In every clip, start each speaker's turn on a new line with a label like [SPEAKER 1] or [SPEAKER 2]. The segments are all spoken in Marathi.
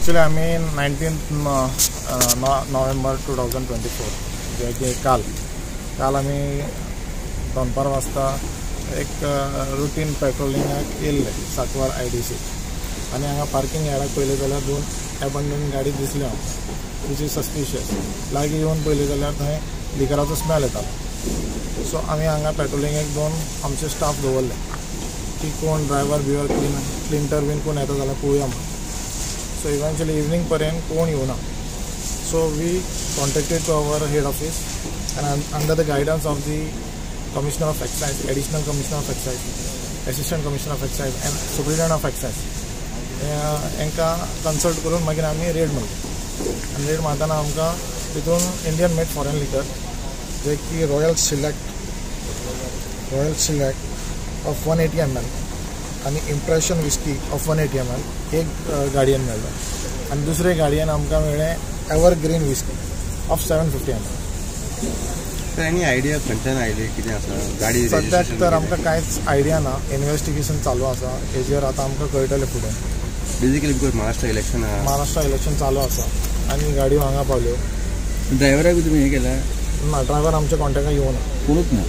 [SPEAKER 1] ॲक्च्युली आम्ही 19 नोव्हेंबर 2024 जे की काल आम्ही 2:15 वाजता एक रुटीन पेट्रोलिंगाक येयल्ले साकवार IDC आणि हांगा पार्किंग यार्डाक पयलें जाल्यार 2 एबंडन गाडी दिसल्यो विच इज सस्पिशियस. लागीं येवन पयलें जाल्यार थंय लिकराचो स्मेल येतालो. सो आमी हांगा पेट्रोलिंगाक 2 आमचे स्टाफ दवरले की कोण ड्रायव्हर क्लिंटर बीन कोण येता जाल्यार पळोवया म्हणून. सो इवेंच्युअली इवनिंग पर्यंत कोण येवना. So we contacted to our head office and under the guidance of the Commissioner of Excise, Additional Commissioner of Excise, Assistant Commissioner of Excise and Superintendent of Excise यांका कन्सल्ट करून मागीर आमी रेड मारली. आनी रेड मारतना आमकां तितून इंडियन मेड फॉरेन लिकर जे की रॉयल सिलेक्ट ऑफ 180 ml आणि इम्प्रेशन विस्की ऑफ 180 ml एक गाडयेन मेळ्ळो. आनी दुसरे गाडयेन आमकां मेळ्ळें evergreen whisky of 750 ml.
[SPEAKER 2] Any idea खंयच्यान आयली कितें आसा गाडी
[SPEAKER 1] सद्याक तर आमकां कांयच आयडिया ना. इन्वेस्टिगेशन चालू आसा. हेजेर आतां आमकां कळटलें फुडें.
[SPEAKER 2] बेजिकली बिकॉज महाराष्ट्र इलेक्शन
[SPEAKER 1] चालू आसा आनी गाडयो हांगा पावल्यो.
[SPEAKER 2] ड्रायव्हराक बी तुमी हें केला
[SPEAKER 1] ना? ड्रायव्हर आमच्या कॉन्टेक्टाक येवना.
[SPEAKER 2] कोणूच ना.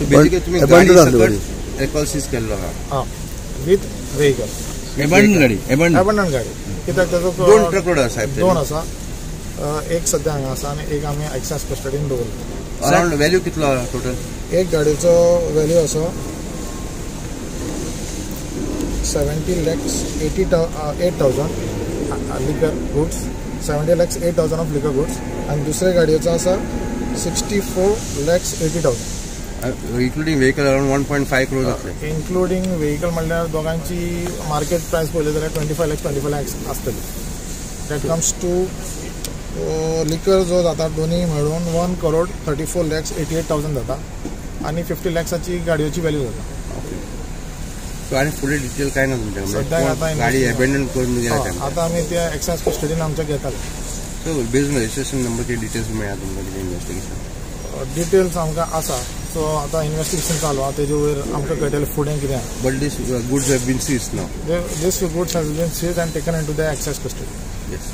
[SPEAKER 2] बेजिकली तुमी गाडी सकट एल्कोहॉल सीज केल्लो आहा.
[SPEAKER 1] हां, विथ व्हेकल. एबंडन गाडी कित्याक ताजो
[SPEAKER 2] 2 ट्रक रोड आसा.
[SPEAKER 1] 2 आसा. एक सद्या हांगा आसा आनी एक आमी एक्सायज कस्टडीन दवरला.
[SPEAKER 2] अराउंड व्हॅल्यू कितलो टोटल?
[SPEAKER 1] एक गाडयेचो व्हॅल्यू आसा 70,08,000 लिकर गुड्स, 70,08,000 ऑफ लिकर गुड्स. आनी दुसऱ्या गाडयेचो आसा 64,80,000
[SPEAKER 2] इन्क्लुडिंग व्हेकल अराउंड 1.5 crore जातले.
[SPEAKER 1] इन्क्लुडिंग व्हेकल म्हणल्यार दोगांची मार्केट प्रायस पळयली जाल्यार 25 lakhs आसतली. दॅट कम्स टू लिकर जो जाता दोनी मेळून 1,34,88,000 जाता आनी 50 lakhsची गाडयोची व्हॅल्यू जाता.
[SPEAKER 2] सो आनी फुडें डिटेल काय ना तुमच्या
[SPEAKER 1] सद्याक आतां
[SPEAKER 2] गाडी अबेंडन करून गेल्या
[SPEAKER 1] आतां आमी त्या एक्सायज कस्टडीन आमच्या घेताले.
[SPEAKER 2] सो बेस्ड रजिस्ट्रेशन नंबर कितें डिटेल्स मेळ्ळा तुमकां कितें इन्वेस्टिगेशन
[SPEAKER 1] डिटेल्स आमकां आसा. सो आतां इन्वेस्टिगेशन चालू आहा. तेजे वयर आमकां कळटलें फुडें कितें आहा.
[SPEAKER 2] But this goods have been seized now.
[SPEAKER 1] This goods has been seized and taken into the excise custody.
[SPEAKER 2] Yes.